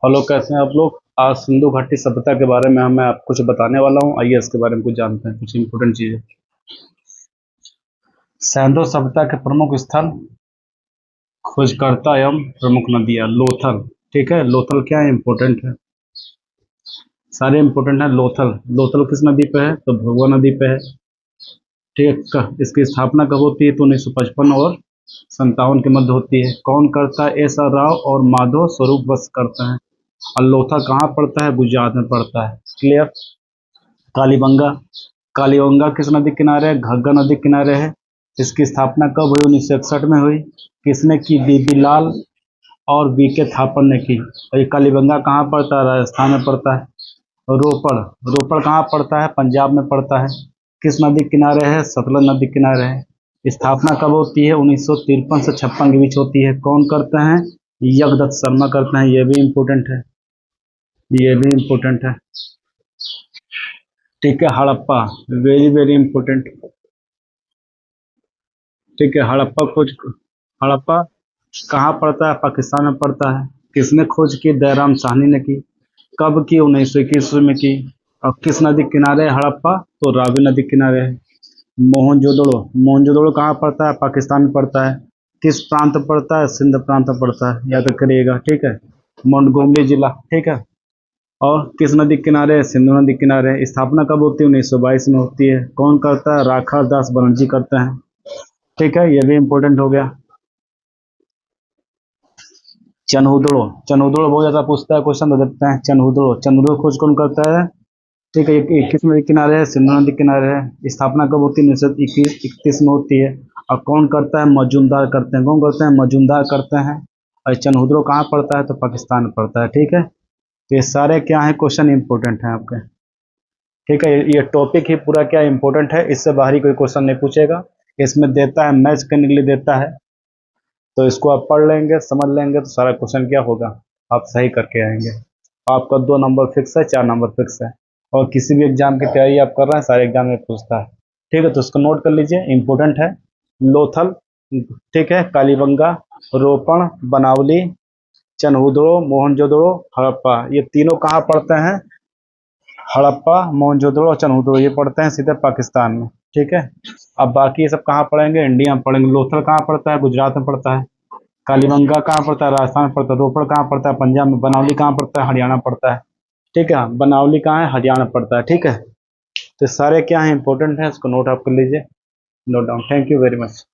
Hello, कैसे हैं आप लोग। आज सिंधु घाटी सभ्यता के बारे में मैं आपको कुछ बताने वाला हूँ। आइए इसके बारे में कुछ जानते हैं, कुछ इंपोर्टेंट चीजें। सिंधु सभ्यता के प्रमुख स्थल, खोजकर्ता एवं प्रमुख नदियाँ। लोथल, ठीक है। लोथल क्या है, इंपॉर्टेंट है, सारे इंपॉर्टेंट है। लोथल, लोथल किस नदी पे है, तो भगवा नदी पे है। ठीक है। इसकी स्थापना कब होती है, तो 1955 और 57 के मध्य होती है। कौन करता है, एस आर राव और माधव स्वरूप बस करता है। और लोथल कहाँ पड़ता है, गुजरात में पड़ता है। क्लियर। कालीबंगा, कालीबंगा किस नदी के किनारे है, घग्गर नदी के किनारे है। इसकी स्थापना कब हुई, 1961 में हुई। किसने की, बीबी लाल और बीके थापर ने की। और ये कालीबंगा कहाँ पड़ता है, राजस्थान में पड़ता है। रोपड़, रोपड़ कहाँ पड़ता है, पंजाब में पड़ता है। किस नदी के किनारे है, सतलज नदी के किनारे है। स्थापना कब होती है, 1953 से 56 के बीच होती है। कौन करते हैं, यज्ञदत्त शर्मा करते हैं। ये भी इम्पोर्टेंट है, ये भी इम्पोर्टेंट है। ठीक है। Harappa, very very important. ठीक है। हड़प्पा खोज, हड़प्पा कहाँ पड़ता है, पाकिस्तान में पड़ता है। किसने खोज की, दयाराम साहनी ने की। कब की, 1921 में की। और किस नदी के किनारे है हड़प्पा, तो रावी नदी के किनारे है। मोहनजोदड़ो, मोहनजोदड़ो कहाँ पड़ता है, पाकिस्तान में पड़ता है। किस प्रांत में पड़ता है, सिंध प्रांत में पड़ता है, याद करिएगा। ठीक है। मोंटगोमरी जिला, ठीक है। और किस नदी के किनारे है, सिंधु नदी के किनारे है। स्थापना कब होती है, 1922 में होती है। कौन करता है, राखा दास बनर्जी करते हैं। ठीक है, ये भी इम्पोर्टेंट हो गया। चनहुदड़ो, चनहुदड़ो बहुत ज्यादा पूछता है, क्वेश्चन दे देते हैं। चनहुदड़ो, चनहुदड़ो खोज कौन करता है। ठीक है। ये किस नदी किनारे है, सिंधु नदी किनारे है। स्थापना कब होती है, 1921 में होती है। और कौन करता है, मजूमदार करते हैं। कौन करते हैं, मजूमदार करते हैं। और चनहुदड़ो कहाँ पड़ता है, तो पाकिस्तान में पड़ता है। ठीक है। तो ये सारे क्या है, क्वेश्चन इंपॉर्टेंट है आपके। ठीक है। ये टॉपिक ही पूरा क्या इंपॉर्टेंट है, इससे बाहरी कोई क्वेश्चन नहीं पूछेगा। इसमें देता है, मैच करने के लिए देता है। तो इसको आप पढ़ लेंगे, समझ लेंगे, तो सारा क्वेश्चन क्या होगा, आप सही करके आएंगे। आपका 2 नंबर फिक्स है, 4 नंबर फिक्स है। और किसी भी एग्जाम की तैयारी आप कर रहे हैं, सारे एग्जाम में पूछता है। ठीक है, तो उसको नोट कर लीजिए, इंपॉर्टेंट है। लोथल, ठीक है, कालीबंगा, रोपण, बनावली, चनहुदड़ो, मोहनजोदड़ो, हड़प्पा, ये तीनों कहाँ पड़ते हैं, हड़प्पा, मोहनजोदड़ो और चनहुदड़ो, ये पड़ते हैं सीधे पाकिस्तान में। ठीक है। अब बाकी ये सब कहाँ पढ़ेंगे, इंडिया में पढ़ेंगे। लोथल कहाँ पड़ता है, गुजरात में पड़ता है। कालीबंगा कहाँ पड़ता है, राजस्थान में पड़ता है। रोपड़ कहाँ पड़ता है, पंजाब में। बनावली कहाँ पड़ता है, हरियाणा पड़ता है। ठीक है। बनावली कहाँ है, हरियाणा पड़ता है। ठीक है। तो सारे क्या है, इंपॉर्टेंट है, इसको नोट आप कर लीजिए, note down. Thank you very much.